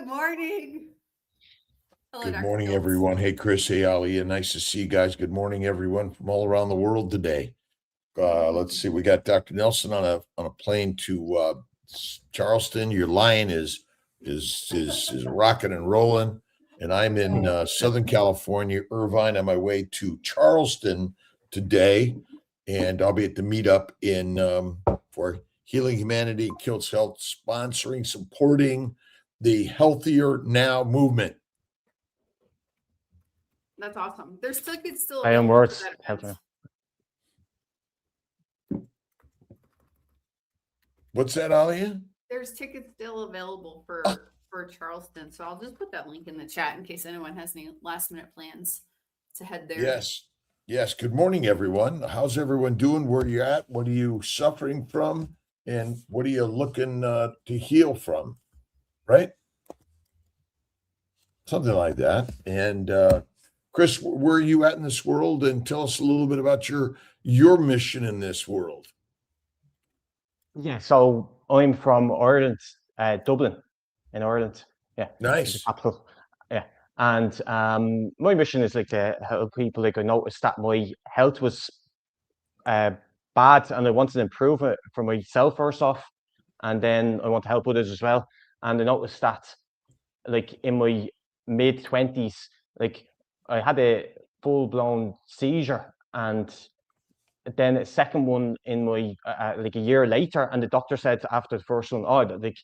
Good morning. Hello, good morning, everyone. Hey, Chris. Hey, Ali. Nice to see you guys. Good morning, everyone from all around the world today. Let's see. We got Dr. Nelson on a plane to Charleston. Your lion is rocking and rolling, and I'm in Southern California, Irvine, on my way to Charleston today, and I'll be at the meetup in for Healing Humanity, Kiltz Health, supporting the Healthier Now movement. That's awesome. There's tickets still I am words. What's that, Alia? There's tickets still available for Charleston. So I'll just put that link in the chat in case anyone has any last minute plans to head there. Yes. Good morning, everyone. How's everyone doing? Where you at? What are you suffering from? And what are you looking to heal from? Right? Something like that. And Chris, where are you at in this world? And tell us a little bit about your mission in this world. Yeah, so I'm from Ireland, Dublin, in Ireland. Yeah, nice. Capital. Yeah, and my mission is like to help people. Like I noticed that my health was bad, and I wanted to improve it for myself first off, and then I want to help others as well. And I noticed that, like in my mid-20s, like I had a full-blown seizure, and then a second one in my like a year later, and the doctor said after the first one, oh, like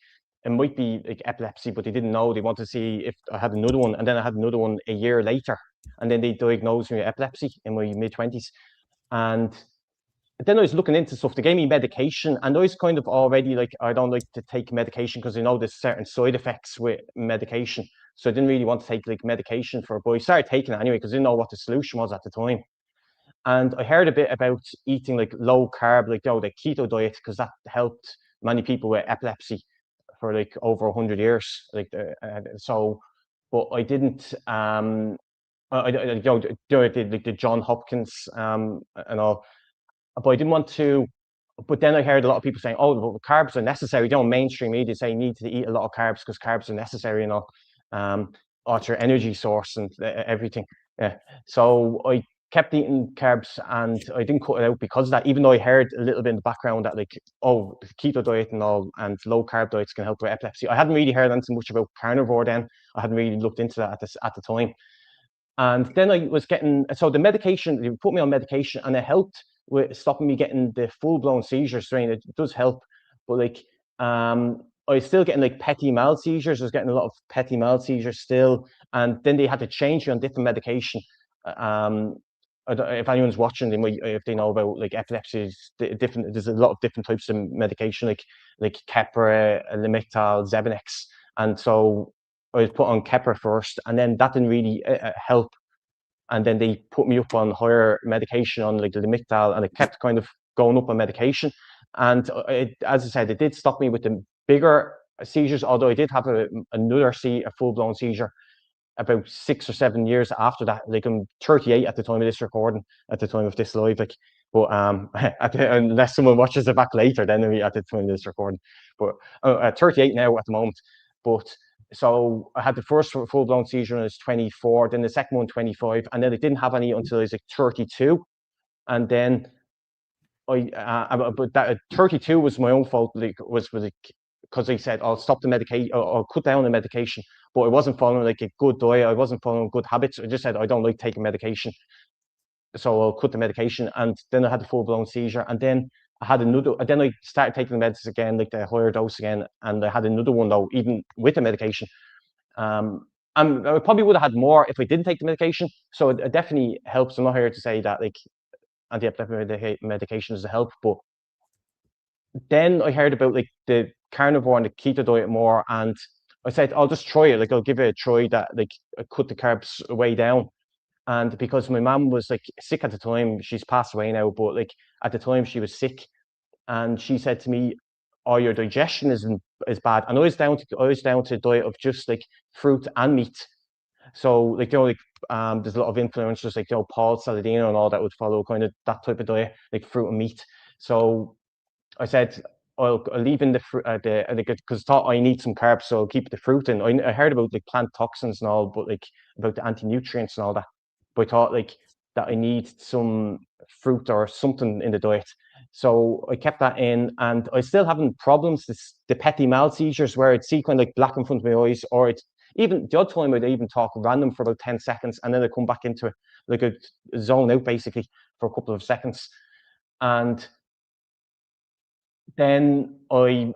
it might be like epilepsy, but they didn't know. They wanted to see if I had another one, and then I had another one a year later, and then they diagnosed me with epilepsy in my mid-20s. And then I was looking into stuff. They gave me medication, and I was kind of already like, I don't like to take medication because I know there's certain side effects with medication. So I didn't really want to take like medication for it, but I started taking it anyway because I didn't know what the solution was at the time. And I heard a bit about eating like low carb, like the keto diet, because that helped many people with epilepsy for like over 100 years. Like so, but I didn't. I did like the John Hopkins and all, but I didn't want to. But then I heard a lot of people saying, "Oh, well, carbs are necessary." Mainstream media say you need to eat a lot of carbs because carbs are necessary, it's your energy source and everything. Yeah. So I kept eating carbs and I didn't cut it out because of that, even though I heard a little bit in the background that like, oh, keto diet and all and low carb diets can help with epilepsy. I hadn't really heard anything much about carnivore then. I hadn't really looked into that at the time. And then I was getting, so the medication, they put me on medication and it helped with stopping me getting the full-blown seizures. It does help, but like, I was still getting like petit mal seizures. I was getting a lot of petit mal seizures still. And then they had to change me on different medication. If anyone's watching, they might, if they know about like epilepsy, there's a lot of different types of medication, like Keppra, Lamictal, Xebenex. And so I was put on Keppra first, and then that didn't really help. And then they put me up on higher medication on like the Lamictal, and it kept kind of going up on medication. And as I said, it did stop me with the bigger seizures, although I did have another full-blown seizure about 6 or 7 years after that. Like I'm 38 at the time of this recording, at the time of this live, like, but unless someone watches it back later, then at the time of this recording. But 38 now at the moment. But so I had the first full-blown seizure when I was 24, then the second one 25, and then I didn't have any until I was like 32. And then but that 32 was my own fault. Like was because I said I'll stop the medication, I'll cut down the medication, but I wasn't following like a good diet. I wasn't following good habits. I just said I don't like taking medication, so I'll cut the medication. And then I had the full-blown seizure, and then I had another. And then I started taking the medicines again, like the higher dose again, and I had another one though, even with the medication. And I probably would have had more if I didn't take the medication. So it definitely helps. I'm not here to say that like anti-epileptic medication is a help, but then I heard about like the carnivore and the keto diet more, and I said I'll just try it. Like I'll give it a try. That like I cut the carbs way down, and because my mom was like sick at the time, she's passed away now, but like at the time she was sick, and she said to me, "Oh, your digestion is bad." And I was down to a diet of just like fruit and meat. So like there's a lot of influencers like Paul Saladino and all that would follow kind of that type of diet, like fruit and meat. So I said I'll leave in the fruit, because I thought I need some carbs, so I'll keep the fruit in. I heard about like plant toxins and all, but like about the anti-nutrients and all that. But I thought like that I need some fruit or something in the diet. So I kept that in, and I still having problems. The petit mal seizures where I'd see kind of like black in front of my eyes, or it's even the odd time I'd even talk random for about 10 seconds, and then I come back into like a zone out basically for a couple of seconds. And then I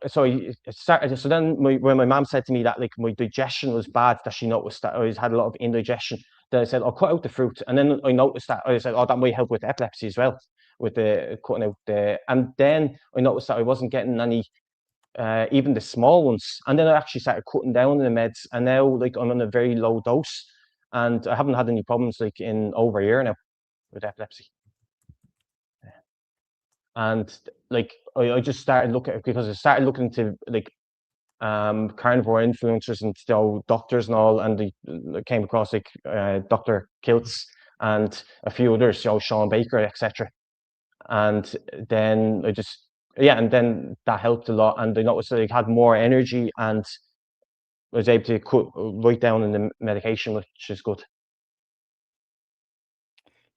started. So then when my mom said to me that like my digestion was bad, that she noticed that I had a lot of indigestion, then I said I'll cut out the fruit. And then I noticed that I said, oh, that might help with epilepsy as well, with the cutting out the. And then I noticed that I wasn't getting any, even the small ones. And then I actually started cutting down the meds, and now like I'm on a very low dose, and I haven't had any problems like in over a year now with epilepsy. And like I just started looking, because I started looking into like carnivore influencers and doctors and all, and I came across like Dr. Kiltz and a few others, Sean Baker, etc. And then and then that helped a lot, and I noticed that I had more energy, and I was able to write down in the medication, which is good.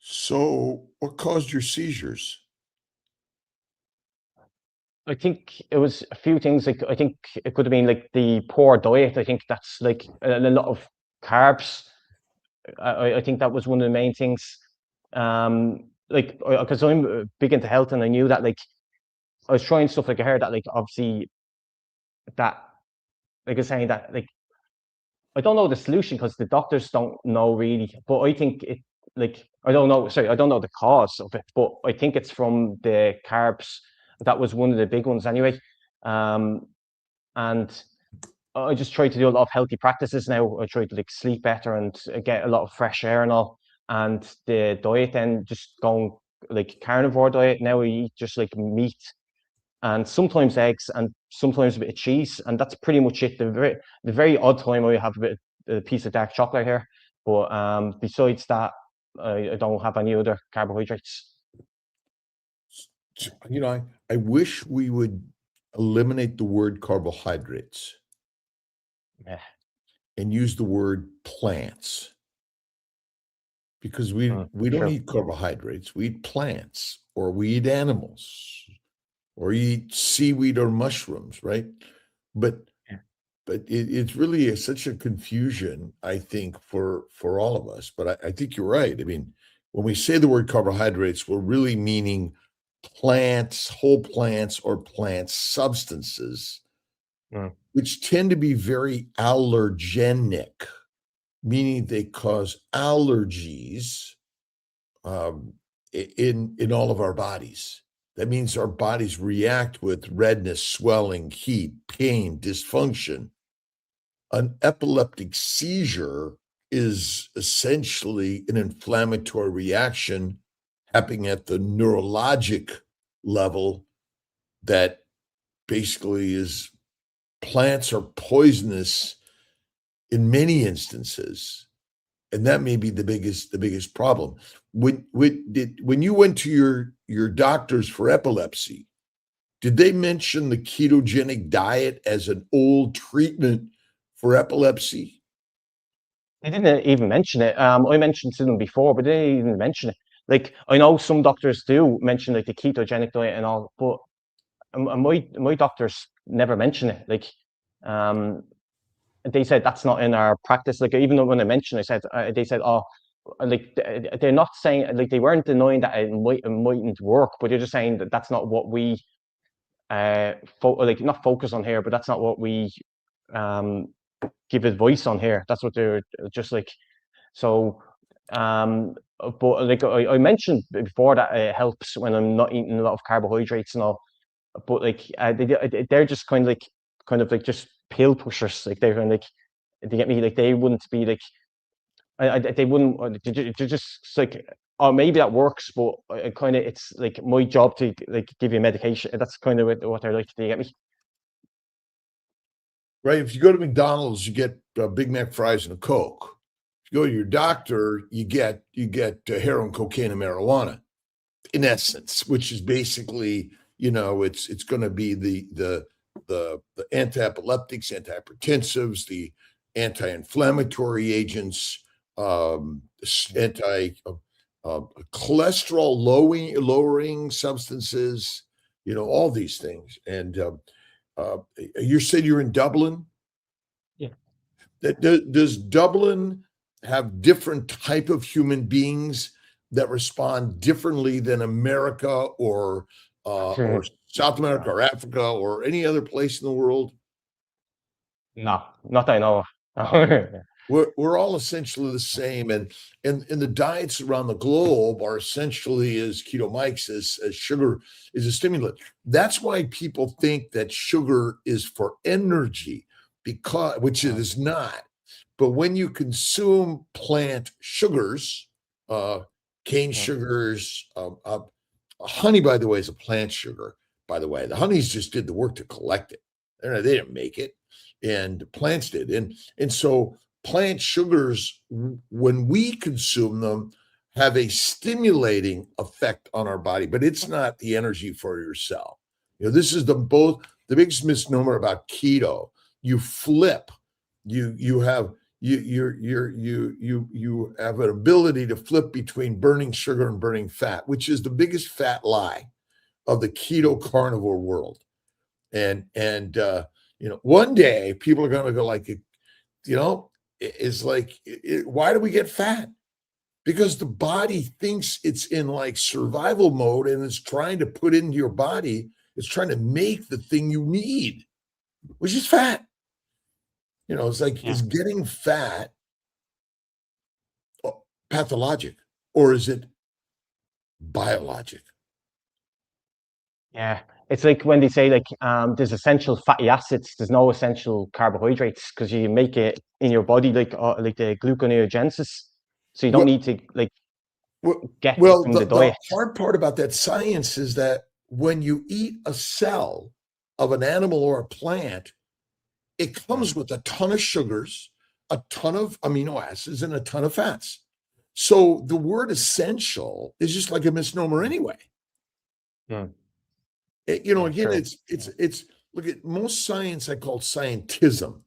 So what caused your seizures? I think it was a few things. Like I think it could have been like the poor diet. I think that's like a lot of carbs. I think that was one of the main things. Like because I'm big into health, and I knew that like I was trying stuff like I heard that like obviously that like I was saying that like I don't know the solution because the doctors don't know really, but I think it like I don't know. Sorry, I don't know the cause of it, but I think it's from the carbs. That was one of the big ones anyway. And I just try to do a lot of healthy practices now. I try to like sleep better and get a lot of fresh air and all. And the diet then just going like carnivore diet. Now I eat just like meat and sometimes eggs and sometimes a bit of cheese. And that's pretty much it. The very odd time I have a piece of dark chocolate here. But besides that, I don't have any other carbohydrates. You know, I wish we would eliminate the word carbohydrates and use the word plants, because we don't eat carbohydrates. We eat plants, or we eat animals, or eat seaweed or mushrooms, right? But it's really such a confusion, I think, for all of us. But I think you're right. I mean, when we say the word carbohydrates, we're really meaning plants, whole plants, or plant substances, which tend to be very allergenic, meaning they cause allergies in all of our bodies. That means our bodies react with redness, swelling, heat, pain, dysfunction. An epileptic seizure is essentially an inflammatory reaction happening at the neurologic level that basically is plants are poisonous in many instances, and that may be the biggest problem. When you went to your doctors for epilepsy, did they mention the ketogenic diet as an old treatment for epilepsy? They didn't even mention it. I mentioned to them before, but they didn't even mention it. Like I know some doctors do mention like the ketogenic diet and all, but my doctors never mention it. Like they said that's not in our practice. Like even though when I mentioned, I said they said, oh, like they're not saying, like they weren't denying that it mightn't work, but they're just saying that that's not what we like not focus on here, but that's not what we give advice on here. That's what they're just like. So but like I mentioned before that it helps when I'm not eating a lot of carbohydrates and all, but like they're just kind of like just pill pushers. Like they're kind of like, they get me, like they wouldn't be like they wouldn't, they're just like, oh, maybe that works, but kind of it's like my job to like give you medication. That's kind of what they're like. Do you get me? Right. If you go to McDonald's, you get Big Mac fries and a Coke. If you go to your doctor, you get heroin, cocaine, and marijuana, in essence, which is basically it's going to be the anti-epileptics, antihypertensives, the anti-inflammatory agents, anti cholesterol lowering substances, all these things. And you said you're in Dublin. Yeah. Does Dublin have different type of human beings that respond differently than America or South America or Africa or any other place in the world? No, not that I know of. We're all essentially the same, and the diets around the globe are essentially, as Keto Mike says, as sugar is a stimulant. That's why people think that sugar is for energy, which it is not. But when you consume plant sugars, cane sugars, honey, by the way, is a plant sugar. By the way, the honeys just did the work to collect it. They didn't make it, and plants did, and so plant sugars, when we consume them, have a stimulating effect on our body, but it's not the energy for yourself. This is the biggest misnomer about keto. You flip, you have an ability to flip between burning sugar and burning fat, which is the biggest fat lie of the keto carnivore world. And one day people are going to go like, it's like, why do we get fat? Because the body thinks it's in like survival mode and it's trying to put into your body, it's trying to make the thing you need, which is fat. It's like, is getting fat pathologic or is it biologic? Yeah, it's like when they say like there's essential fatty acids, there's no essential carbohydrates because you make it in your body like the gluconeogenesis, so you don't need to like get it from the diet. The hard part about that science is that when you eat a cell of an animal or a plant, it comes with a ton of sugars, a ton of amino acids, and a ton of fats. So the word essential is just like a misnomer anyway. Again, it's look at most science I call scientism.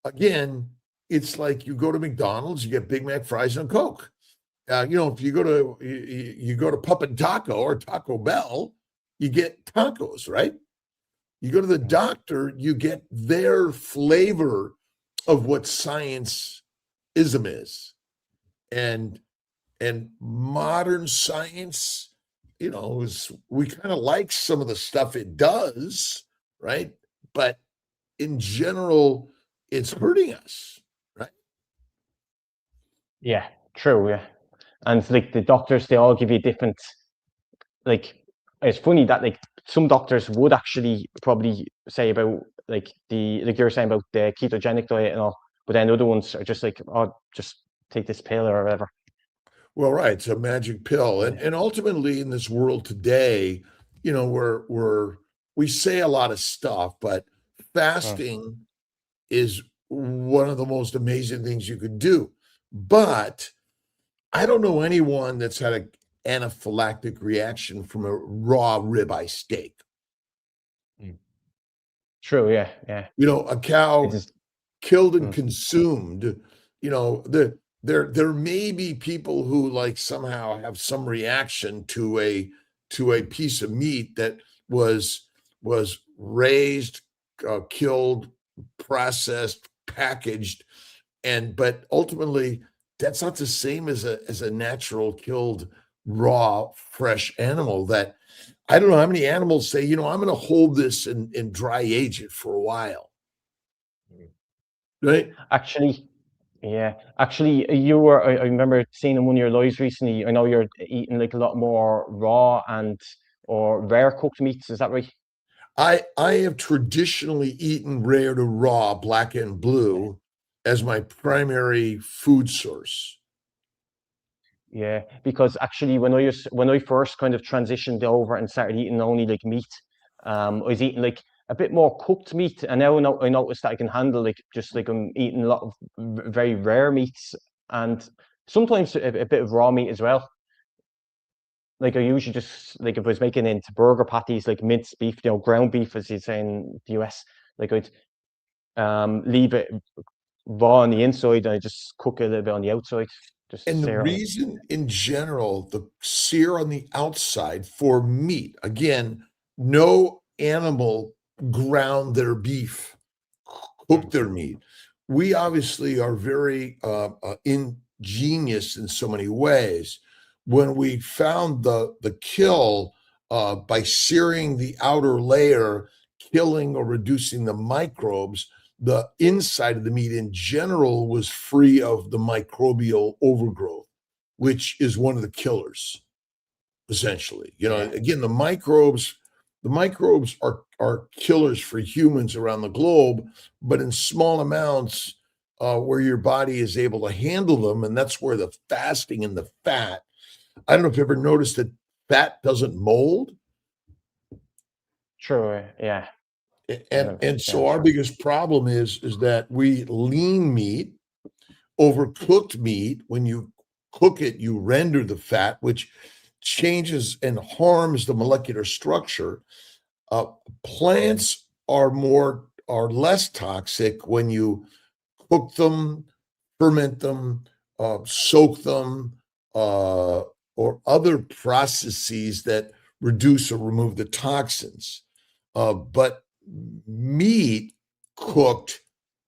Again, it's like you go to McDonald's, you get Big Mac fries and Coke. If you go to Pup and Taco or Taco Bell, you get tacos, right? You go to the doctor, you get their flavor of what science-ism is. And modern science, we kind of like some of the stuff it does, right? But in general, it's hurting us, right? Yeah, true. Yeah, and like the doctors, they all give you different. Like, it's funny that like some doctors would actually probably say about like you're saying about the ketogenic diet and all, but then other ones are just like, oh, just take this pill or whatever. Well, right, it's a magic pill, and ultimately in this world today, we say a lot of stuff, but fasting is one of the most amazing things you could do. But I don't know anyone that's had an anaphylactic reaction from a raw ribeye steak. True. Yeah. A cow killed and consumed. There may be people who like somehow have some reaction to a piece of meat that was raised, killed, processed, packaged, but ultimately that's not the same as a natural killed raw fresh animal. That I don't know how many animals say, I'm going to hold this and dry age it for a while, right? Actually, I remember seeing in one of your lives recently, I know you're eating like a lot more raw or rare cooked meats. Is that right? I have traditionally eaten rare to raw, black and blue, as my primary food source. Yeah, because actually when I first kind of transitioned over and started eating only like meat, I was eating like a bit more cooked meat, and now I noticed that I can handle like just like I'm eating a lot of very rare meats and sometimes a bit of raw meat as well. like I usually just, like if I was making into burger patties, like minced beef, ground beef, as you say in the US, like I'd leave it raw on the inside and I just cook it a little bit on the outside, just to And the sear it. reason in general, the sear on the outside for meat, again, no animal ground their beef, cooked their meat. We obviously are very ingenious in so many ways. When we found the kill by searing the outer layer, killing or reducing the microbes, the inside of the meat in general was free of the microbial overgrowth, which is one of the killers, essentially. Again, the microbes are killers for humans around the globe, but in small amounts where your body is able to handle them. And that's where the fasting and the fat, I don't know if you ever noticed that fat doesn't mold. True, yeah. And so our biggest problem is that we lean meat, overcooked meat. When you cook it, you render the fat, which changes and harms the molecular structure. Plants are less toxic when you cook them, ferment them, soak them, or other processes that reduce or remove the toxins. But meat cooked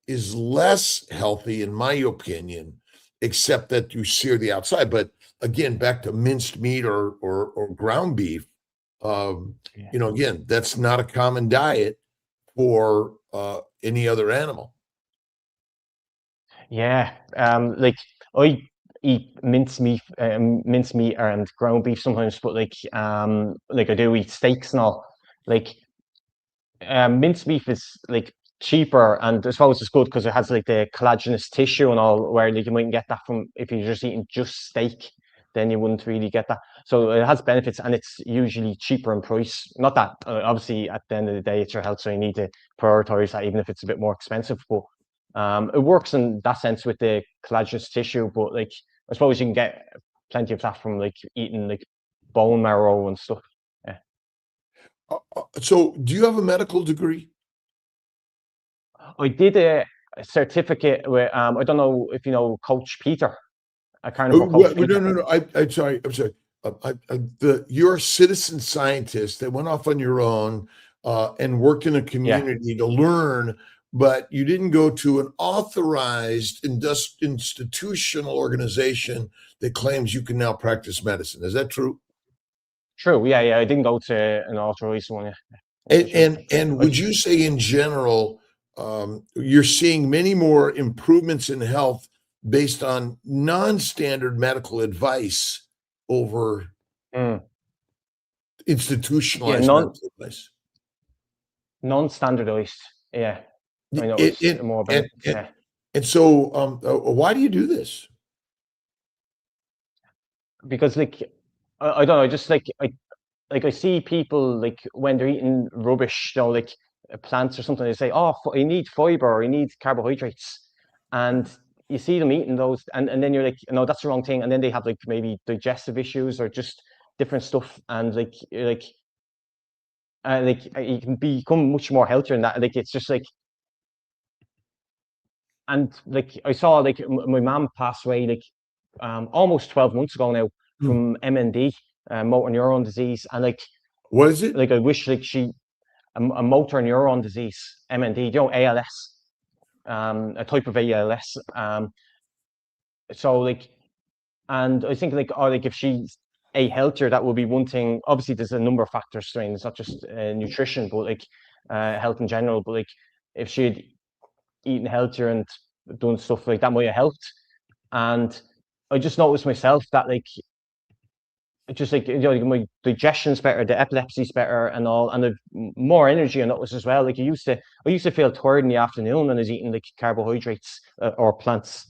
is less healthy, in my opinion, except that you sear the outside. But again, back to minced meat or ground beef, again, that's not a common diet for any other animal. Yeah, like I eat mincemeat and ground beef sometimes, but like I do eat steaks and all. Like minced beef is like cheaper, and I suppose it's good because it has like the collagenous tissue and all, where like you mightn't get that from if you're just eating just steak, then you wouldn't really get that. So it has benefits, and it's usually cheaper in price. Not that obviously at the end of the day it's your health, so you need to prioritize that, even if it's a bit more expensive. But it works in that sense with the collagenous tissue. But like I suppose you can get plenty of that from like eating like bone marrow and stuff. Yeah. So do you have a medical degree? I did a certificate with I don't know if you know Coach Peter, a carnivore coach. No. I'm sorry. You're a citizen scientist that went off on your own and worked in a community to learn, but you didn't go to an authorized institutional organization that claims you can now practice medicine. Is that true? True. Yeah. I didn't go to an authorized one. And would you say in general, you're seeing many more improvements in health based on non-standard medical advice over institutionalized medical advice? Non-standardized. Yeah. I know it's more benefits. And so why do you do this? Because like I don't know, just like I see people like when they're eating rubbish, like plants or something, they say, "Oh, I need fiber, or I need carbohydrates," and you see them eating those, and then you're like, "No, that's the wrong thing," and then they have like maybe digestive issues or just different stuff, and like you can become much more healthier than that. Like it's just like, and like I saw like my mom passed away like almost 12 months ago now from MND, motor neuron disease, and like what is it? Like I wish like she a motor neuron disease, MND, ALS, a type of ALS. So like, and I think like, if she's healthier, that would be one thing. Obviously, there's a number of factors to it. It's not just nutrition, but like health in general. But like, if she had eaten healthier and done stuff like that, might have helped. And I just noticed myself that like, just like my digestion's better, the epilepsy's better, and all, and I've more energy. I noticed as well. Like I used to feel tired in the afternoon when I was eating like carbohydrates or plants,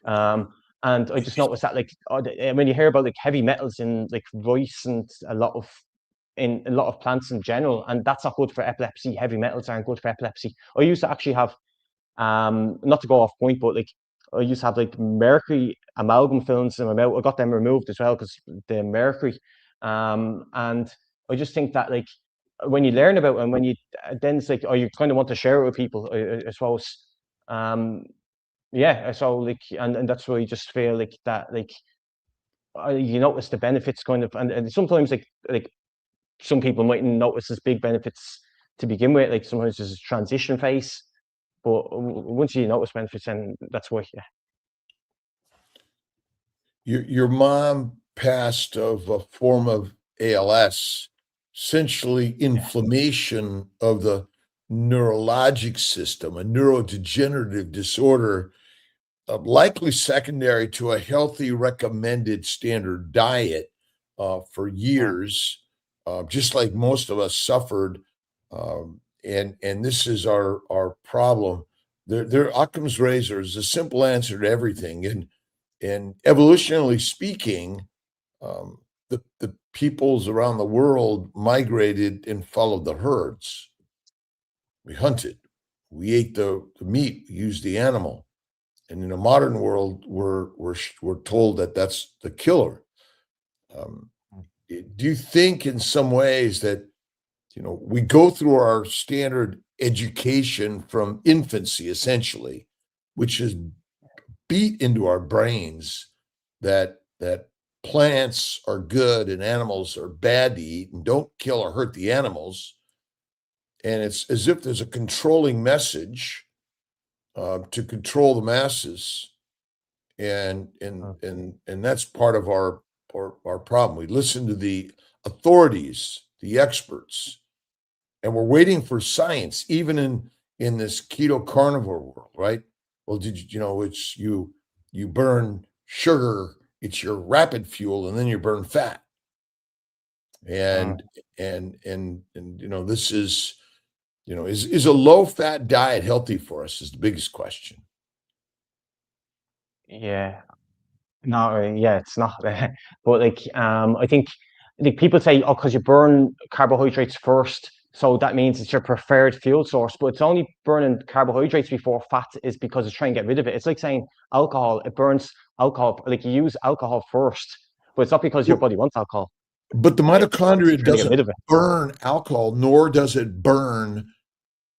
and I just noticed that like when you hear about like heavy metals in like rice and a lot of plants in general, and that's not good for epilepsy. Heavy metals aren't good for epilepsy. I used to actually have not to go off point, but like I used to have like mercury amalgam films in my mouth. I got them removed as well because the mercury. And I just think that like when you learn about it and when you then it's like, oh, you kind of want to share it with people, I suppose. Yeah, so like, and that's why you just feel like that, like you notice the benefits kind of, and sometimes like some people mightn't notice as big benefits to begin with. Like sometimes there's a transition phase, but once you notice benefits, and that's why. Yeah. Your mom passed of a form of ALS, essentially inflammation of the neurologic system, a neurodegenerative disorder, likely secondary to a healthy recommended standard diet for years, just like most of us suffered. And this is our problem. They're Occam's razor is a simple answer to everything. And evolutionarily speaking, the peoples around the world migrated and followed the herds. We hunted, we ate the meat, we used the animal. And in a modern world, we're told that that's the killer. Do you think in some ways that, we go through our standard education from infancy, essentially, which is beat into our brains that plants are good and animals are bad to eat and don't kill or hurt the animals. And it's as if there's a controlling message to control the masses. And that's part of our problem. We listen to the authorities, the experts, and we're waiting for science, even in this keto carnivore world, right? Well, it's you burn sugar, it's your rapid fuel, and then you burn fat. And this is, is a low fat diet healthy for us is the biggest question. Yeah. No, yeah, it's not. But like, I think like people say, oh, because you burn carbohydrates first, so that means it's your preferred fuel source. But it's only burning carbohydrates before fat is because it's trying to get rid of it. It's like saying alcohol, it burns alcohol, like you use alcohol first, but it's not because your body wants alcohol. But the mitochondria doesn't it. burn alcohol, nor does it burn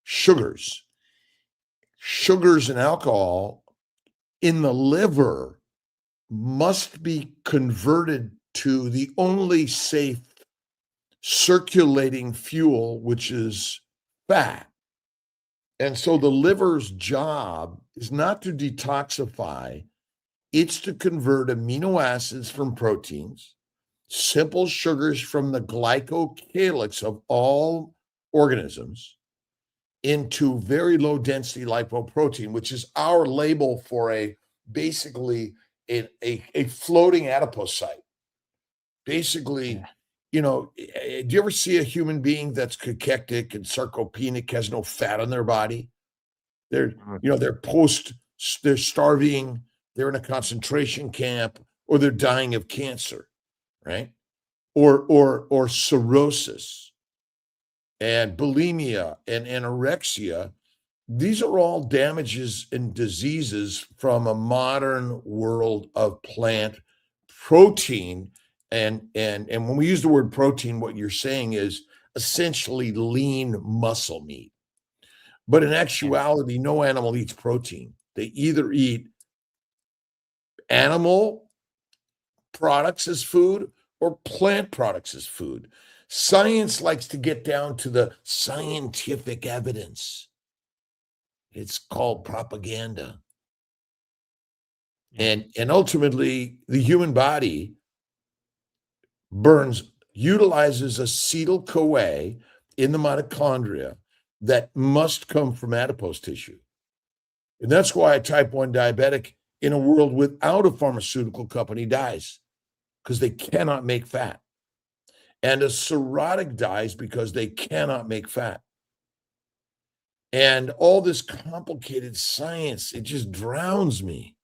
sugars. Sugars and alcohol in the liver must be converted to the only safe circulating fuel, which is fat. And so the liver's job is not to detoxify, it's to convert amino acids from proteins, simple sugars from the glycocalyx of all organisms, into very low density lipoprotein, which is our label for basically a floating adipocyte. Basically, do you ever see a human being that's cachectic and sarcopenic, has no fat on their body? They're starving, they're in a concentration camp, or they're dying of cancer, right? Or cirrhosis and bulimia and anorexia. These are all damages and diseases from a modern world of plant protein. And when we use the word protein, what you're saying is essentially lean muscle meat. But in actuality, no animal eats protein. They either eat animal products as food or plant products as food. Science likes to get down to the scientific evidence. It's called propaganda. And ultimately, the human body utilizes acetyl-CoA in the mitochondria that must come from adipose tissue. And that's why a type 1 diabetic in a world without a pharmaceutical company dies, because they cannot make fat. And a cirrhotic dies because they cannot make fat. And all this complicated science, it just drowns me.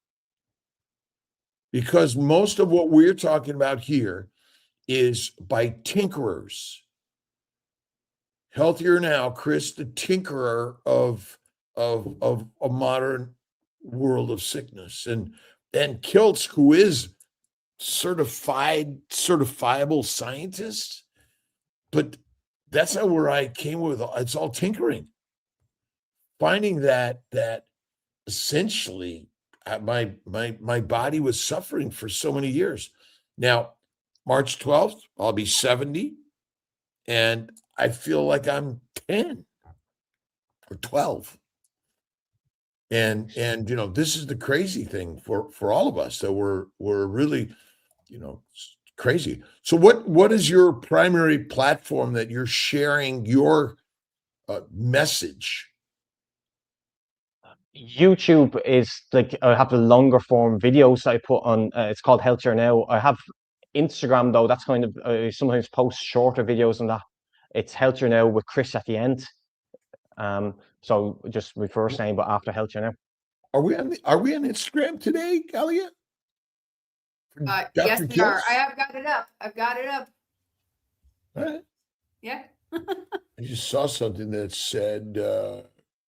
Because most of what we're talking about here is by tinkerers. Healthier Now, Chris, the tinkerer of a modern world of sickness. And Kiltz, who is certifiable scientist, but that's not where I came with. It's all tinkering, finding that essentially my body was suffering for so many years. Now, March 12th, I'll be 70, and I feel like I'm 10 or 12. And this is the crazy thing for all of us, that we're really, crazy. So what is your primary platform that you're sharing your message? YouTube is like, I have the longer form videos I put on. It's called Healthier Now. I have Instagram though. That's kind of I sometimes post shorter videos on that. It's Healthier Now with Chris at the end. So just my first name, but after Healthier Now. Are we on Instagram today, Galia? Yes, Dr. we are. Kiltz? I have got it up. I've got it up. All right. Yeah. I just saw something that said,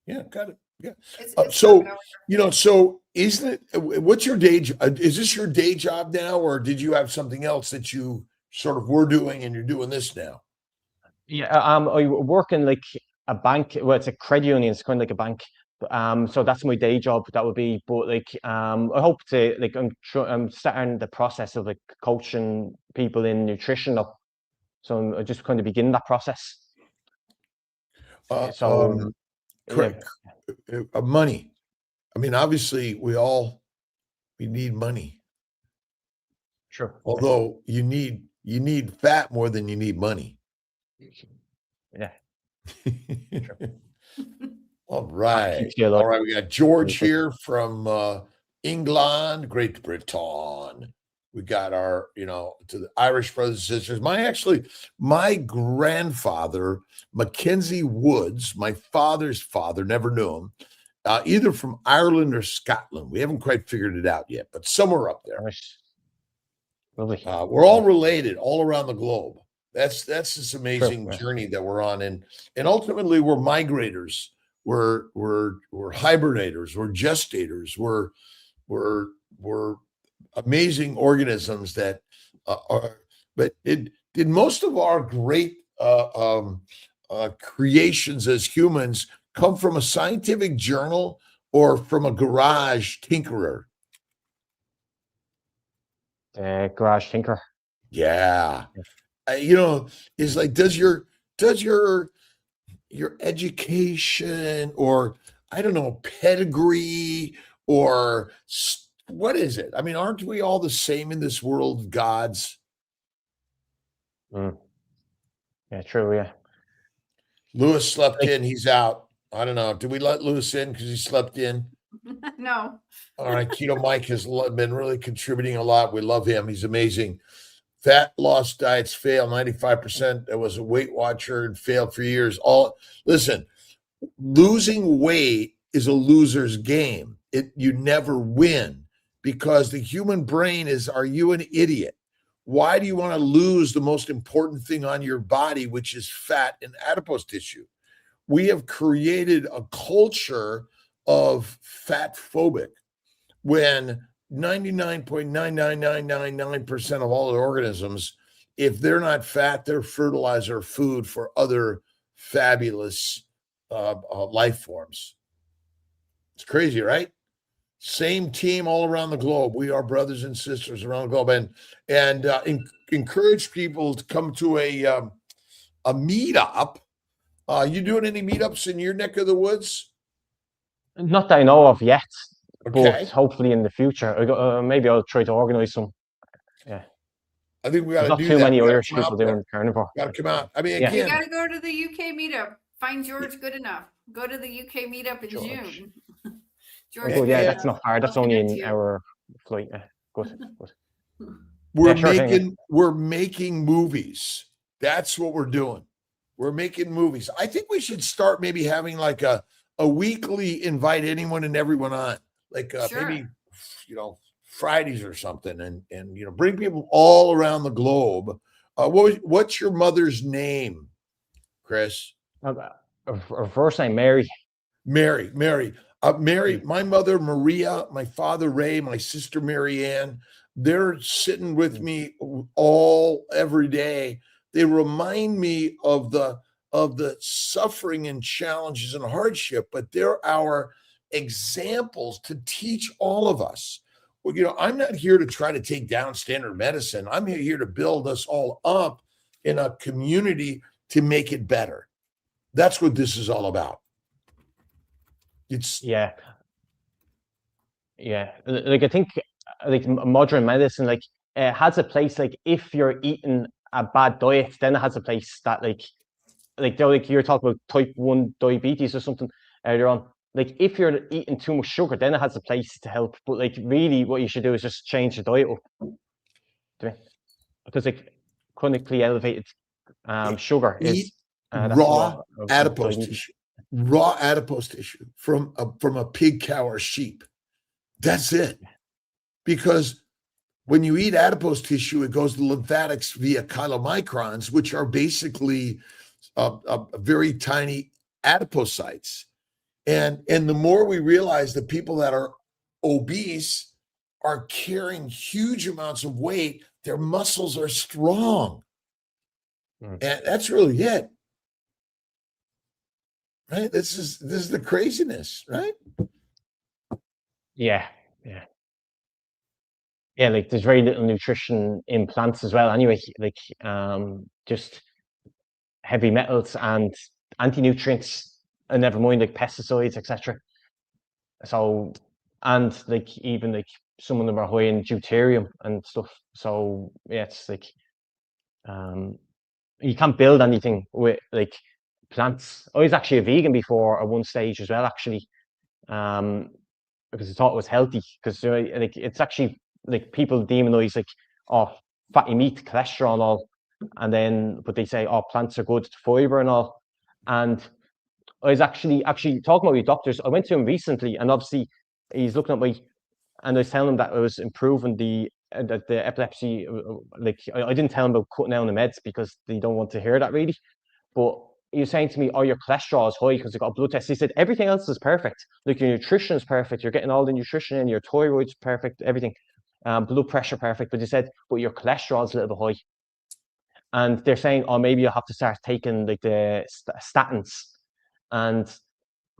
yeah, got it. Yeah. It's So, working out. so isn't it, what's your day job? Is this your day job now, or did you have something else that you sort of were doing and you're doing this now? Yeah, I work in like a bank. Well, it's a credit union. It's kind of like a bank. So that's my day job. That would be, but like, I hope to like, I'm starting the process of like coaching people in nutrition up. So I'm just kind of begin that process. So Correct. Money. I mean, obviously, we need money. Sure. Although you need fat more than you need money. Yeah. Sure. All right. All All right. We got George here from England, Great Britain. We got our, to the Irish brothers and sisters. My grandfather, Mackenzie Woods, my father's father, never knew him, either from Ireland or Scotland. We haven't quite figured it out yet, but somewhere up there. Nice. Lovely. We're all related all around the globe. That's this amazing journey that we're on, and ultimately we're migrators, we're hibernators, we're gestators, we're amazing organisms that are. But did most of our great creations as humans come from a scientific journal or from a garage tinkerer? Garage tinker. Yeah. Is like, does your education, or I don't know, pedigree, or what is it? I mean, aren't we all the same in this world, gods? Yeah, true. Yeah. Lewis slept in. He's out. I don't know. Did we let Lewis in because he slept in? No. All right. Keto Mike has been really contributing a lot. We love him. He's amazing. Fat loss diets fail. 95%. That was a Weight Watcher and failed for years. Listen, losing weight is a loser's game. You never win, because the human brain is, are you an idiot? Why do you want to lose the most important thing on your body, which is fat and adipose tissue? We have created a culture of fat phobic, when 99.99999% of all the organisms, if they're not fat, they're fertilizer food for other fabulous life forms. It's crazy, right? Same team all around the globe. We are brothers and sisters around the globe, and encourage people to come to a meetup. You doing any meetups in your neck of the woods? Not that I know of yet. Okay. But hopefully in the future, maybe I'll try to organize some. Yeah. I think we got to do that. Not too many Irish people doing carnivore. Got to come out. I mean, You again, got to go to the UK meetup. Find George good enough. Go to the UK meetup in June. George, oh, yeah, that's not far. That's only an hour flight. Good. We're making movies. That's what we're doing. We're making movies. I think we should start maybe having like a weekly invite anyone and everyone on, like maybe Fridays or something, and bring people all around the globe. What's your mother's name, Chris? Her first name, Mary. Mary. My mother, Maria. My father, Ray. My sister, Mary Ann. They're sitting with me every day. They remind me of the suffering and challenges and hardship, but they're our examples to teach all of us. Well, I'm not here to try to take down standard medicine. I'm here to build us all up in a community to make it better. That's what this is all about. Yeah. Like I think like modern medicine has a place. Like if you're eating a bad diet, then it has a place that like you're talking about type 1 diabetes or something earlier on. Like if you're eating too much sugar, then it has a place to help. But like really what you should do is just change the diet up. Because like chronically elevated sugar is raw adipose tissue. Raw adipose tissue from a pig, cow, or sheep. That's it. Because when you eat adipose tissue, it goes to lymphatics via chylomicrons, which are basically very tiny adipocytes. And the more we realize that people that are obese are carrying huge amounts of weight, their muscles are strong. And that's really it. Right? This is the craziness, right? Yeah. Like there's very little nutrition in plants as well. Anyway, like just heavy metals and anti-nutrients, and never mind like pesticides, etc. So, and like even like some of them are high in deuterium and stuff. So yeah, it's like you can't build anything with like plants. I was actually a vegan before at one stage as well, actually, because I thought it was healthy. Because like it's actually like people demonize like fatty meat, cholesterol, and all, and then but they say plants are good, fiber and all. And I was actually talking about with doctors. I went to him recently, and obviously he's looking at me, and I was telling him that I was improving the epilepsy. Like I didn't tell him about cutting down the meds because they don't want to hear that really. But he was saying to me, your cholesterol is high because you got a blood test. He said everything else is perfect. Like your nutrition is perfect. You're getting all the nutrition in. Your thyroid's perfect. Everything, blood pressure perfect. But he said, but your cholesterol is a little bit high. And they're saying, maybe you'll have to start taking like the statins. And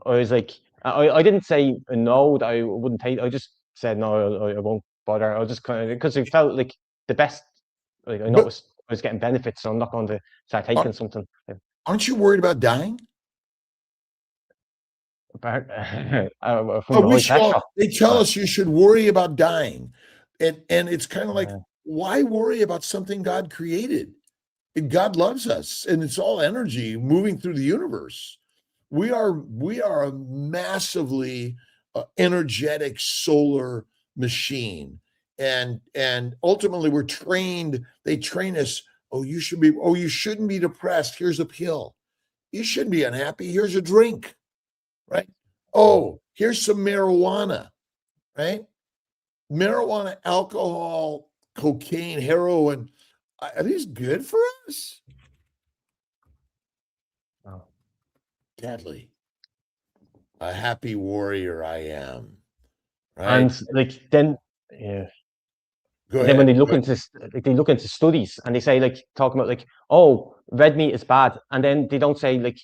I was like, I didn't say no that I wouldn't take. I just said no, I won't bother. I was just kind of because it felt like the best. Like I noticed I was getting benefits, so I'm not going to start taking something. Aren't you worried about dying? They tell us you should worry about dying, and it's kind of like, why worry about something God created? God loves us, and it's all energy moving through the universe. We are a massively energetic solar machine, and ultimately we're trained. They train us. You shouldn't be depressed. Here's a pill. You shouldn't be unhappy. Here's a drink, right? Here's some marijuana, right? Marijuana, alcohol, cocaine, heroin. Are these good for us? Deadly. A happy warrior I am. Right? And like then, yeah. Go ahead. Then when they look into studies and they say talking about red meat is bad, and then they don't say like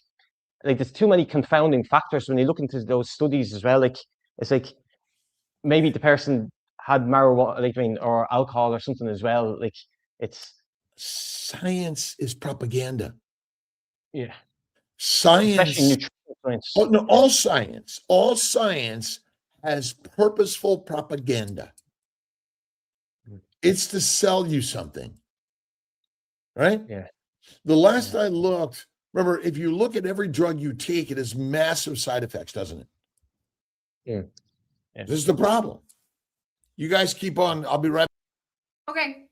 there's too many confounding factors when you look into those studies as well. Like it's like maybe the person had marijuana, or alcohol or something as well. Like it's science is propaganda. Yeah. Science. Especially nutrition science. All science has purposeful propaganda. It's to sell you something, right? Yeah. The last I looked, remember, if you look at every drug you take, it has massive side effects, doesn't it? Yeah. This is the problem. You guys keep on. I'll be right back. Okay.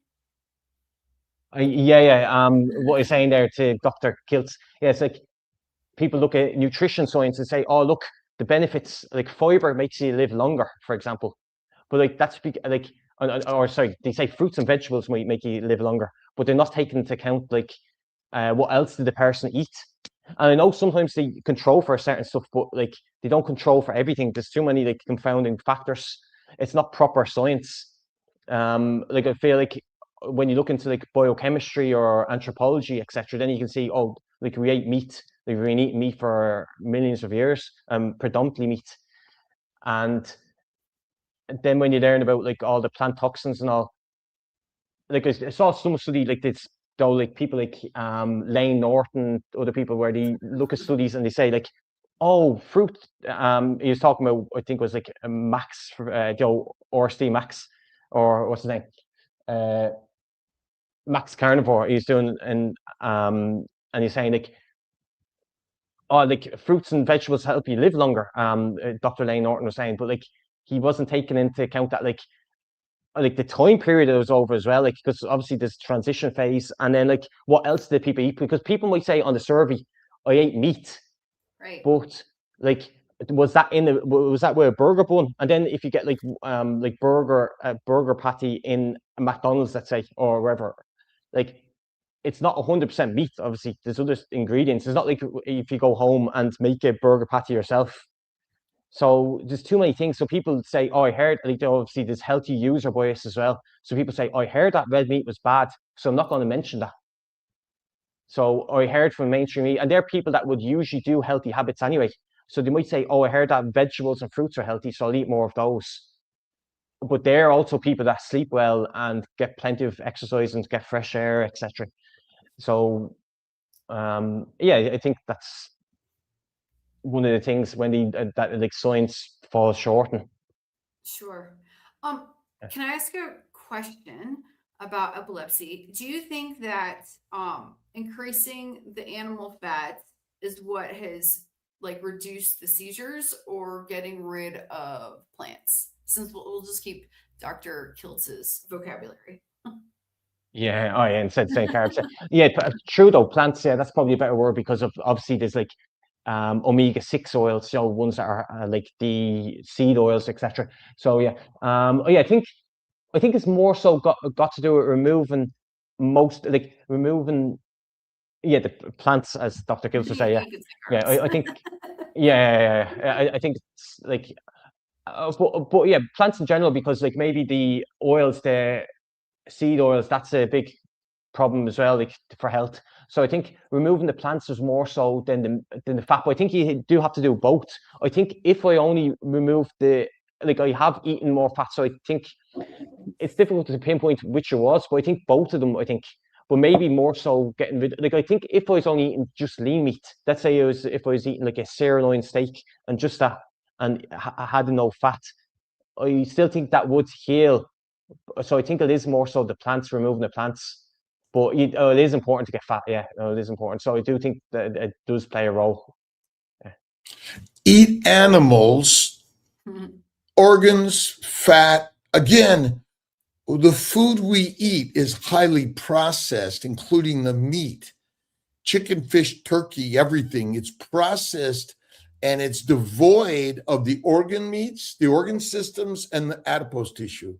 What you're saying there to Dr. Kiltz, it's like people look at nutrition science and say, look, the benefits, like fiber makes you live longer, for example. But that's they say fruits and vegetables might make you live longer, but they're not taking into account what else did the person eat. And I know sometimes they control for certain stuff, but they don't control for everything. There's too many confounding factors. It's not proper science. like I feel like when you look into like biochemistry or anthropology, etc., then you can see, oh, like we ate meat, like we've been eating meat for millions of years, predominantly meat. And then when you learn about like all the plant toxins and all, like I saw some study like this, though, like people like Lane Norton, other people, where they look at studies and they say like, oh, fruit. He was talking about, I think it was like Max, Joe Orsti Max, or what's his name, Max Carnivore. He's doing, and he's saying like, oh, like fruits and vegetables help you live longer. Dr. Lane Norton was saying, but like he wasn't taking into account that like the time period that was over as well, like, because obviously there's transition phase, and then like what else did people eat? Because people might say on the survey, I ate meat, Right. but like was that with a burger bun? And then if you get like burger patty in a McDonald's, let's say, or wherever, like it's not 100% meat. Obviously, there's other ingredients. It's not like if you go home and make a burger patty yourself. So there's too many things. So people say, oh, I heard, like, obviously there's healthy user bias as well. So people say, oh, I heard that red meat was bad, so I'm not going to mention that. So I heard from mainstream media, and they're people that would usually do healthy habits anyway. So they might say, oh, I heard that vegetables and fruits are healthy, so I'll eat more of those. But they're also people that sleep well and get plenty of exercise and get fresh air, etc. So yeah, I think that's one of the things when that like science falls short. Sure. Yeah. Can I ask a question about epilepsy? Do you think that increasing the animal fat is what has like reduced the seizures, or getting rid of plants? Since we'll just keep Dr. Kiltz's vocabulary. Yeah, oh yeah, and said carbs. Yeah, true though. Plants, yeah, that's probably a better word, because of obviously there's like omega-6 oils, you know, ones that are like the seed oils, etc. So yeah, oh yeah, I think it's more so got to do with removing yeah, the plants, as Dr. Kiltz would say. Yeah, You could say yeah, carbs. I think I think it's like but yeah, plants in general, because like maybe the oils, the seed oils, that's a big problem as well, like for health. So I think removing the plants is more so than the fat. But I think you do have to do both. I think if I only remove I have eaten more fat, so I think it's difficult to pinpoint which it was. But I think both of them. But maybe more so getting rid. Like I think if I was only eating just lean meat, let's say if I was eating like a sirloin steak and just that, and I had no fat, I still think that would heal. So I think it is more so the plants, removing the plants. But it is important to get fat. Yeah, it is important. So I do think that it does play a role. Yeah. Eat animals, organs, fat. Again, the food we eat is highly processed, including the meat, chicken, fish, turkey, everything. It's processed, and it's devoid of the organ meats, the organ systems, and the adipose tissue.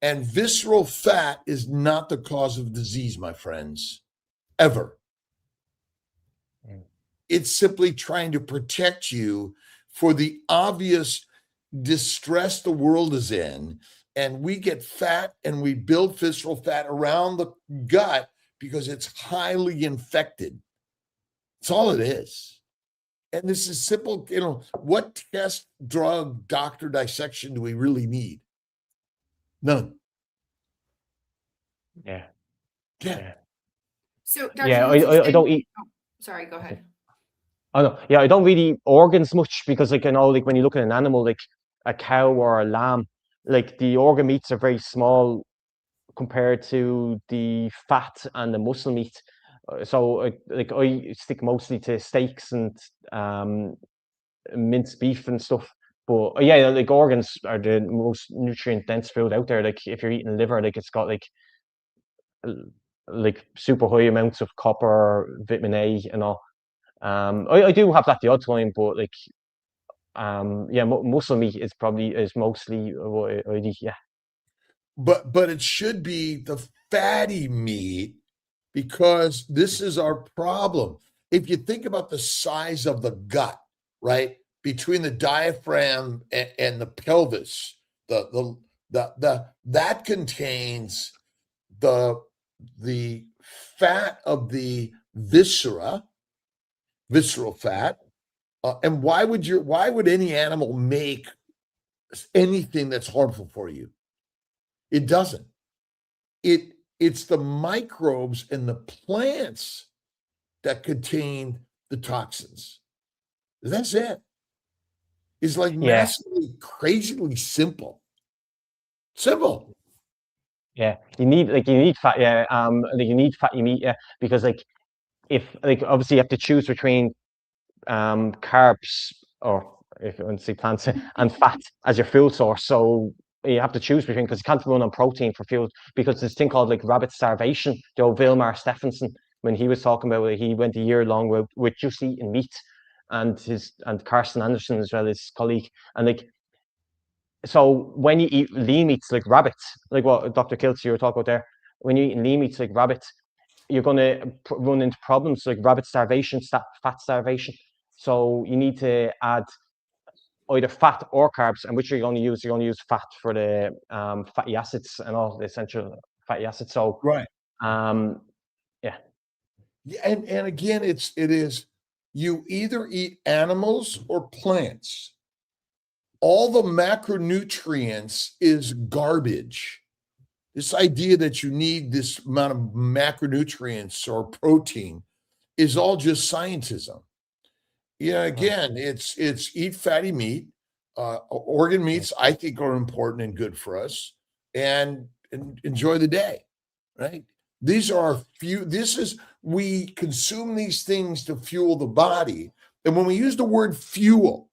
And visceral fat is not the cause of disease, my friends, ever. It's simply trying to protect you for the obvious distress the world is in. And we get fat and we build visceral fat around the gut because it's highly infected. That's all it is. And this is simple, you know, what test, drug, doctor dissection do we really need? None. Yeah. Yeah. So, Dr. Yeah, Kiltz, I don't eat. Oh, sorry, go ahead. I know. Yeah, I don't really eat organs much, because like, you know, like when you look at an animal like a cow or a lamb, like the organ meats are very small compared to the fat and the muscle meat. So I stick mostly to steaks and minced beef and stuff. But yeah, like organs are the most nutrient dense food out there. Like if you're eating liver, like it's got like super high amounts of copper, vitamin A, and all. I do have that the odd time, but like yeah, muscle meat is mostly what I eat. Yeah. But it should be the fatty meat, because this is our problem. If you think about the size of the gut, right, between the diaphragm and the pelvis, the That contains the fat of the visceral fat. And why would any animal make anything that's harmful for you? It doesn't. It's the microbes and the plants that contain the toxins. That's it. It's like massively, crazily simple. Simple. Yeah, you need fat. Yeah, you need fatty meat. Yeah, because if obviously you have to choose between carbs, or if you want to say plants, and fat as your fuel source. So you have to choose between, because you can't run on protein for fuel, because there's this thing called rabbit starvation. The old Vilmar Stephenson, when he was talking about it, he went a year long with just eating meat, and Carsten Anderson as well, his colleague, and so when you eat lean meats like rabbits, like what Dr. Kiltz you were talking about there, when you eat lean meats like rabbits, you're going to run into problems like rabbit starvation, fat starvation. So you need to add either fat or carbs, and which you're going to use. You're going to use fat for the fatty acids and all the essential fatty acids. So right, yeah, and again, it is you either eat animals or plants. All the macronutrients is garbage. This idea that you need this amount of macronutrients or protein is all just scientism. Yeah, again, it's eat fatty meat. Organ meats, I think, are important and good for us, and enjoy the day, right? These are we consume these things to fuel the body. And when we use the word fuel,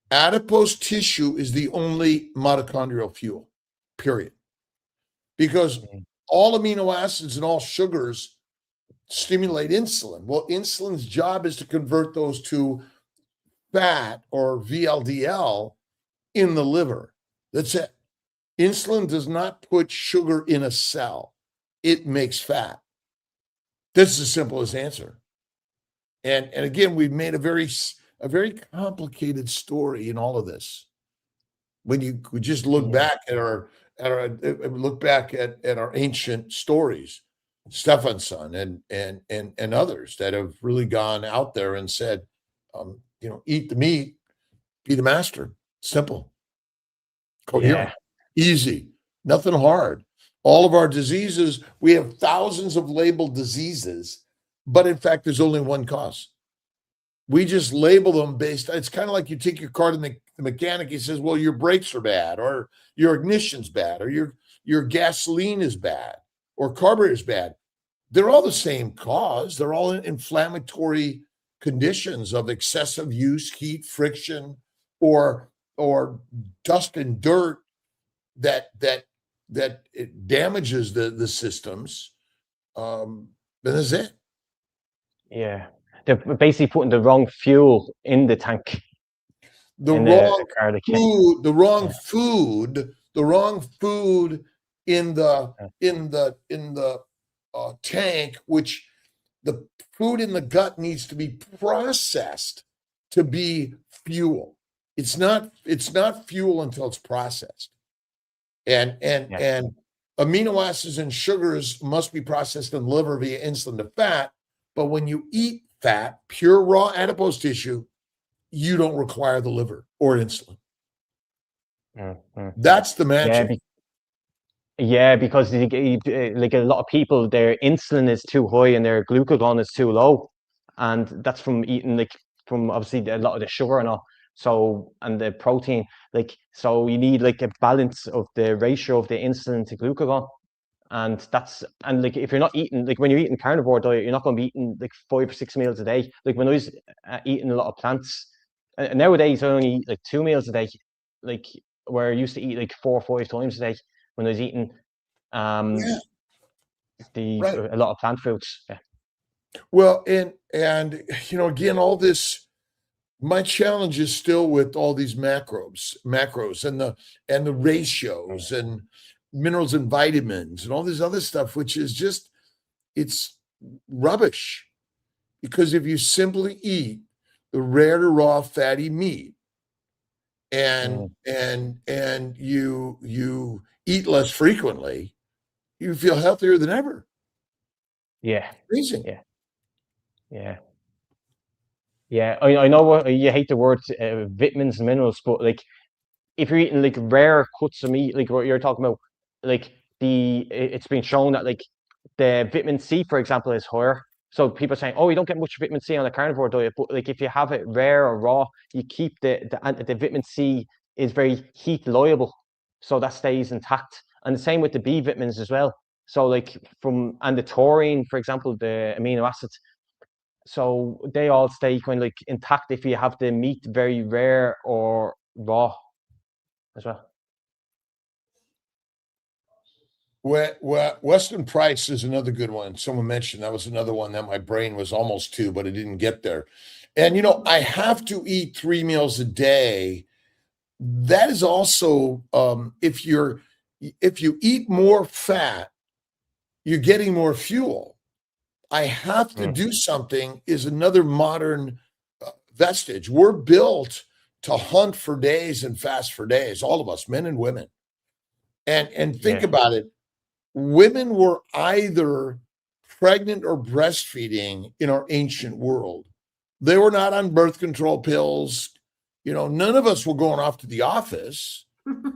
adipose tissue is the only mitochondrial fuel, period. Because all amino acids and all sugars stimulate insulin. Well, insulin's job is to convert those to fat, or VLDL, in the liver. That's it. Insulin does not put sugar in a cell. It makes fat. That's the simplest answer. And again, we've made a very complicated story in all of this. When you could just look back at our ancient stories, Stephenson and others that have really gone out there and said, eat the meat, be the master. Simple, coherent, easy, nothing hard. All of our diseases, we have thousands of labeled diseases, but in fact, there's only one cause. We just label them based. It's kind of like you take your car to the mechanic. He says, "Well, your brakes are bad, or your ignition's bad, or your gasoline is bad, or carburetor is bad." They're all the same cause. They're all inflammatory conditions of excessive use, heat, friction, or dust and dirt that it damages the systems. That's it. Yeah, they're basically putting the wrong fuel in the tank. The wrong food in the tank, which the food in the gut needs to be processed to be fuel. It's not fuel until it's processed. And amino acids and sugars must be processed in the liver via insulin to fat. But when you eat fat, pure raw adipose tissue, you don't require the liver or insulin. That's the magic. Yeah, because like a lot of people, their insulin is too high and their glucagon is too low, and that's from eating from obviously a lot of the sugar and all. So, and the protein, so you need a balance of the ratio of the insulin to glucagon. And if you're not eating, when you're eating carnivore diet, you're not going to be eating 5 or 6 meals a day. When I was eating a lot of plants, nowadays I only eat 2 meals a day, where I used to eat 4 or 5 times a day when I was eating a lot of plant foods. Yeah. Well, and again, all this, my challenge is still with all these macros and the ratios and minerals and vitamins and all this other stuff, which is just, it's rubbish. Because if you simply eat the rare to raw fatty meat, and you eat less frequently, you feel healthier than ever. Yeah. Amazing. Yeah. Yeah. Yeah. I know what you hate the word vitamins and minerals, but like if you're eating like rare cuts of meat, like what you're talking about, like it's been shown that like the vitamin C, for example, is higher. So people are saying, oh, you don't get much vitamin C on a carnivore diet, but like if you have it rare or raw, you keep the vitamin C is very heat liable, so that stays intact. And the same with the B vitamins as well. So like and the taurine, for example, the amino acids, so they all stay kind of like intact if you have the meat very rare or raw as well. Weston Price is another good one. Someone mentioned that was another one that my brain was almost to, but it didn't get there. And I have to eat 3 meals a day. That is also if you eat more fat, you're getting more fuel. I have to do something is another modern vestige. We're built to hunt for days and fast for days, all of us, men and women. And think about it. Women were either pregnant or breastfeeding in our ancient world. They were not on birth control pills. None of us were going off to the office.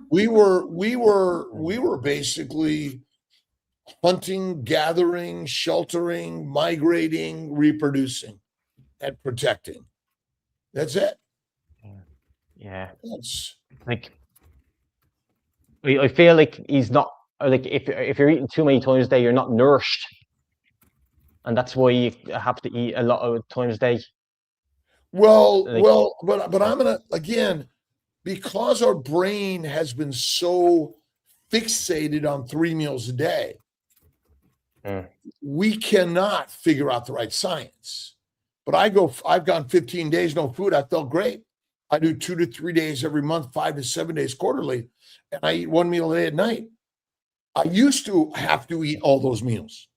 We were basically hunting, gathering, sheltering, migrating, reproducing, and protecting. That's it. Yeah. That's, Like I feel like he's not like if you're eating too many times a day, you're not nourished, and that's why you have to eat a lot of times a day. but I'm gonna again, because our brain has been so fixated on 3 meals a day, we cannot figure out the right science. But I've gone 15 days no food. I felt great. I do 2 to 3 days every month, 5 to 7 days quarterly, and I eat 1 meal a day at night. I used to have to eat all those meals,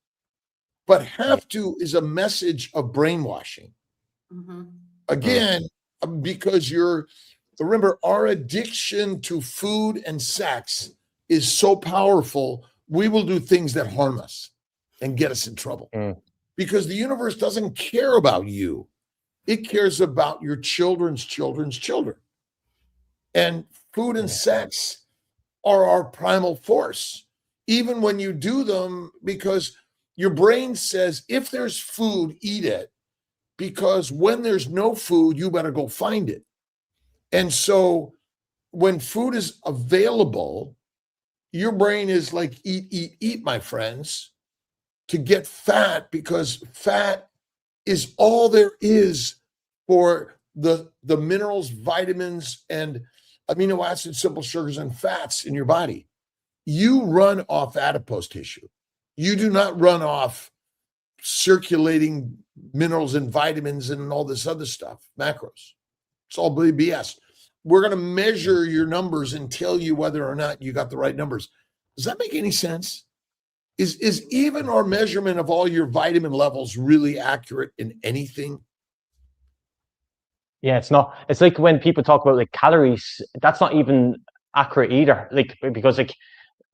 but have to is a message of brainwashing. Again, because remember, our addiction to food and sex is so powerful, we will do things that harm us and get us in trouble because the universe doesn't care about you. It cares about your children's children's children. And food and sex are our primal force, even when you do them, because your brain says, if there's food, eat it, because when there's no food, you better go find it. And so when food is available, your brain is like, eat, eat, eat, my friends, to get fat, because fat is all there is for the minerals, vitamins, and amino acids, simple sugars, and fats in your body. You run off adipose tissue. You do not run off circulating minerals and vitamins and all this other stuff, macros. It's all BS. We're going to measure your numbers and tell you whether or not you got the right numbers. Does that make any sense? Is even our measurement of all your vitamin levels really accurate in anything? Yeah, it's not. It's like when people talk about like calories, that's not even accurate either. Like because like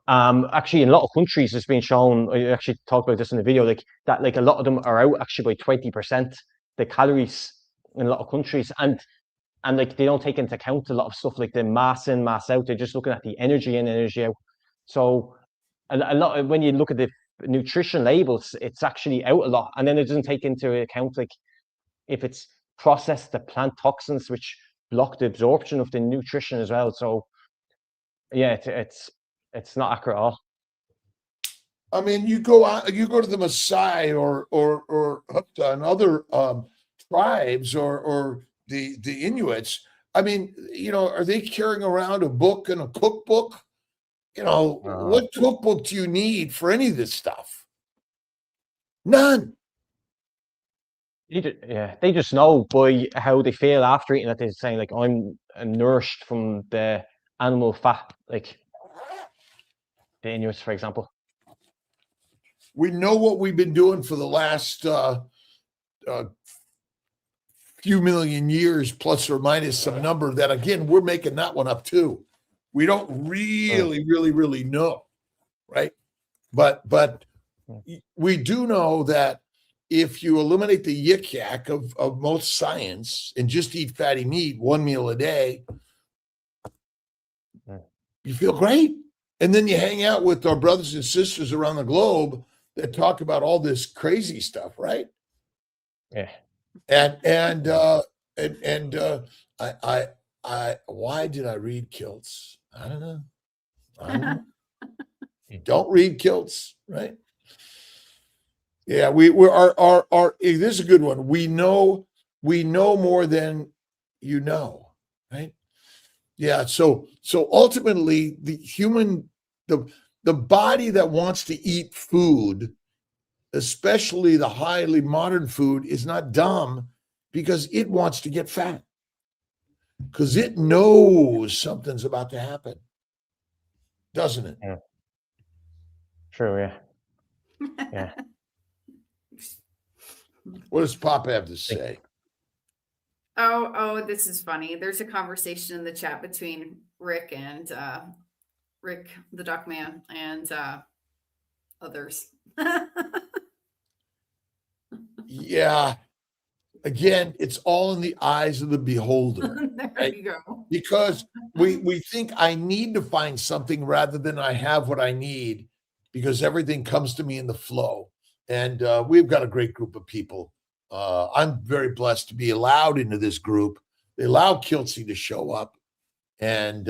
actually in a lot of countries it's been shown, I actually talked about this in the video, like that like a lot of them are out actually by 20%, the calories in a lot of countries, and like they don't take into account a lot of stuff like the mass in, mass out. They're just looking at the energy in, energy out. So a lot of, when you look at the nutrition labels, it's actually out a lot, and then it doesn't take into account like if it's processed the plant toxins which block the absorption of the nutrition as well. So yeah, it's not accurate at all. I mean, you go to the Maasai or Hukta and other tribes or the Inuits. I mean, are they carrying around a book and a cookbook? What cookbook do you need for any of this stuff? None. They just know by how they feel after eating that they're saying like, I'm nourished from the animal fat, like the Inuits, for example. We know what we've been doing for the last few million years, plus or minus some number that, again, we're making that one up too. We don't really know, right? But we do know that if you eliminate the yik-yak of most science and just eat fatty meat 1 meal a day, you feel great. And then you hang out with our brothers and sisters around the globe that talk about all this crazy stuff, right? Yeah. I why did I read Kiltz? I don't know. Don't read Kiltz, right? Yeah, we're our this is a good one. We know more than you know, right? Yeah, so ultimately the body that wants to eat food, especially the highly modern food, is not dumb because it wants to get fat. Because it knows something's about to happen. Doesn't it? Yeah. True, yeah. Yeah. What does Pop have to say? Oh, this is funny. There's a conversation in the chat between Rick and Rick, the Duck Man, and others. Yeah. Again, it's all in the eyes of the beholder. There right? you go. Because we think I need to find something rather than I have what I need, because everything comes to me in the flow. And we've got a great group of people. I'm very blessed to be allowed into this group. They allow Kiltz to show up, and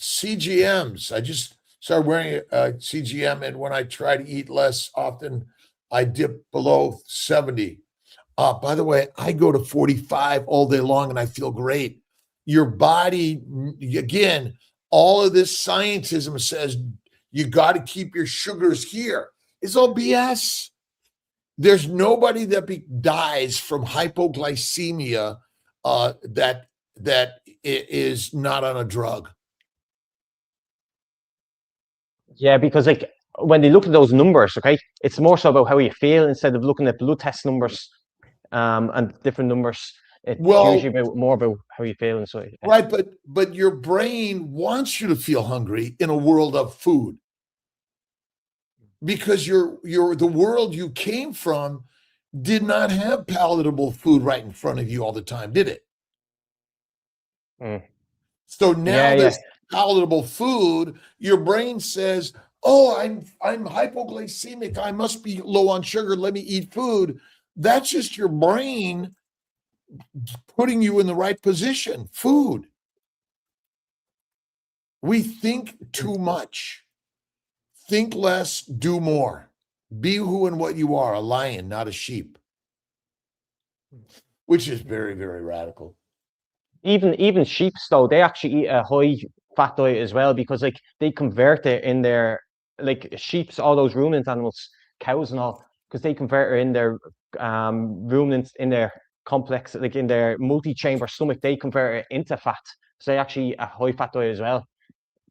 CGMs. I just started wearing a CGM, and when I try to eat less often, I dip below 70. By the way, I go to 45 all day long, and I feel great. Your body, again, all of this scientism says you got to keep your sugars here. It's all BS. There's nobody that dies from hypoglycemia that is not on a drug. Yeah, because like when they look at those numbers, okay, it's more so about how you feel instead of looking at blood test numbers and different numbers. It's usually more about how you feel. And so, yeah. Right, but your brain wants you to feel hungry in a world of food, because the world you came from did not have palatable food right in front of you all the time, did it? So now there's palatable food. Your brain says, "Oh, I'm hypoglycemic. I must be low on sugar. Let me eat food." That's just your brain putting you in the right position. Food. We think too much. Think less, do more. Be who and what you are, a lion, not a sheep. Which is very, very radical. Even sheep, though, they actually eat a high fat diet as well, because like they convert it in their, like sheep's, all those ruminant animals, cows and all, because they convert it in their ruminants, in their complex, like in their multi-chamber stomach, they convert it into fat. So they actually eat a high fat diet as well,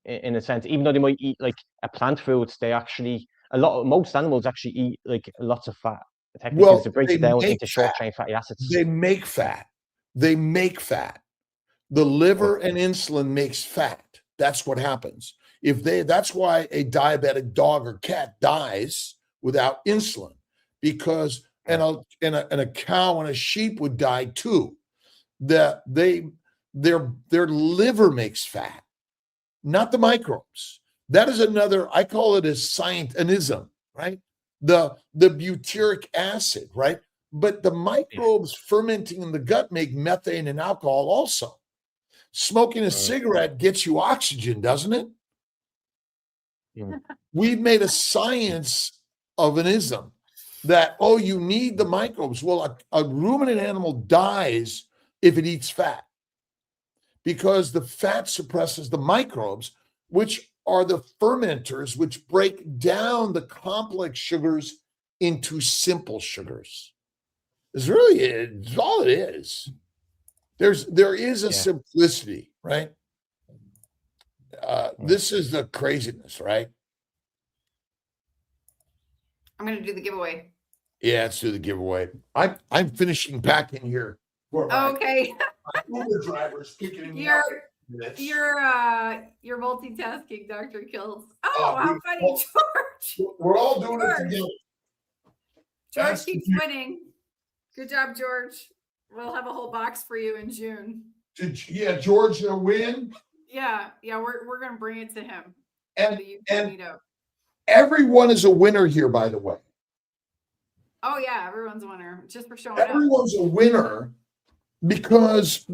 in a sense. Even though they might eat like a plant foods, they actually, most animals actually eat like lots of fat. Technically, to break it down into short chain fatty acids. They make fat. The liver and insulin makes fat. That's what happens. That's why a diabetic dog or cat dies without insulin, because and a cow and a sheep would die too. Their liver makes fat, not the microbes. That is another, I call it a scientism, right? The butyric acid, right? But the microbes fermenting in the gut make methane and alcohol also. Smoking a cigarette gets you oxygen, doesn't it? We've made a science of an ism that, oh, you need the microbes. Well, a ruminant animal dies if it eats fat, because the fat suppresses the microbes, which are the fermenters, which break down the complex sugars into simple sugars. It's all it is. There is a simplicity, right? This is the craziness, right? I'm going to do the giveaway. Yeah, let's do the giveaway. I'm finishing packing here. For my, Okay. my Uber driver's picking me up. You're multitasking, Dr. Kiltz. Oh, how funny, George. We're all doing it George. together. George That's keeps winning. Good job, George. We'll have a whole box for you in June. Yeah, George win. Yeah, we're gonna bring it to him. And meet up. Everyone is a winner here, by the way. Oh yeah, everyone's a winner just for showing up. Everyone's a winner because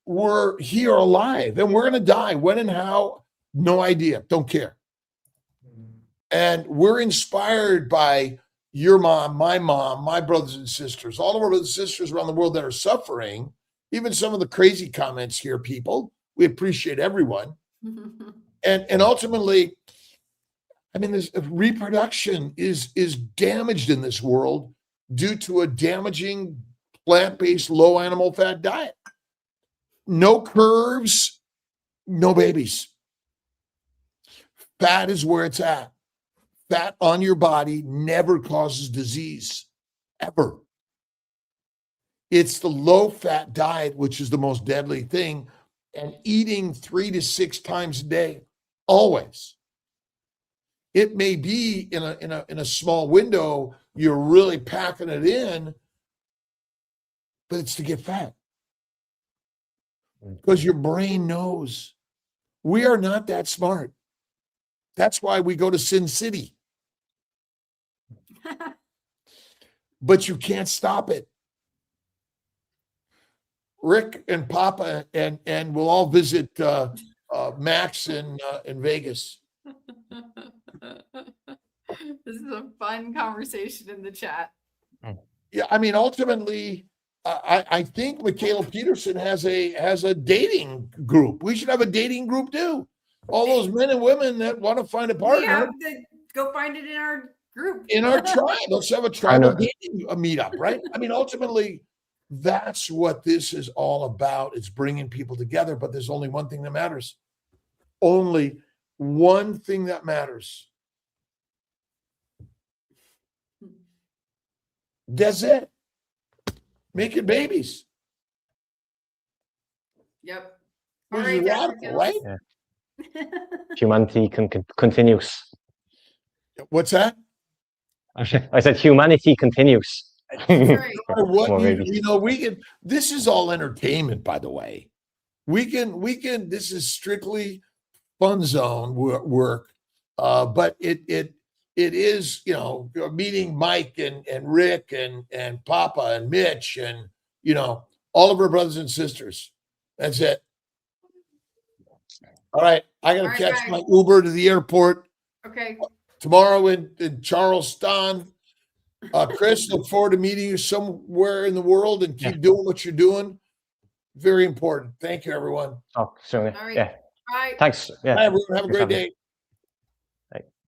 we're here alive and we're gonna die. When and how, no idea. Don't care. And we're inspired by your mom, my brothers and sisters, all of our brothers and sisters around the world that are suffering. Even some of the crazy comments here, people. We appreciate everyone. And ultimately, I mean, this reproduction is damaged in this world due to a damaging plant-based low animal fat diet. No curves, no babies. Fat is where it's at. Fat on your body never causes disease, ever. It's the low-fat diet, which is the most deadly thing, and eating 3 to 6 times a day, always. It may be in a small window, you're really packing it in, but it's to get fat. Because your brain knows. We are not that smart. That's why we go to Sin City. But you can't stop it. Rick and Papa and we'll all visit Max in Vegas. This is a fun conversation in the chat. Yeah, I mean, ultimately, I think Michaela Peterson has a dating group. We should have a dating group too. All those men and women that want to find a partner. We have to go find it in our group. In our tribe. Let's have a tribal dating meetup, right? I mean, ultimately, that's what this is all about. It's bringing people together, but there's only one thing that matters. Only one thing that matters. That's it. Making babies. Yep. All right, right? Yeah. Humanity continues. What's that? I said humanity continues. Right. We can, this is all entertainment, by the way. We can, this is strictly fun zone work. But it is, meeting Mike and Rick and Papa and Mitch and, all of our brothers and sisters. That's it. All right. I got to catch my Uber to the airport. Okay. Tomorrow in Charleston. Chris, look forward to meeting you somewhere in the world and keep doing what you're doing. Very important. Thank you, everyone. Oh, soon. All right. Yeah. Bye. Thanks. Yeah. Bye, everyone. Have a great day.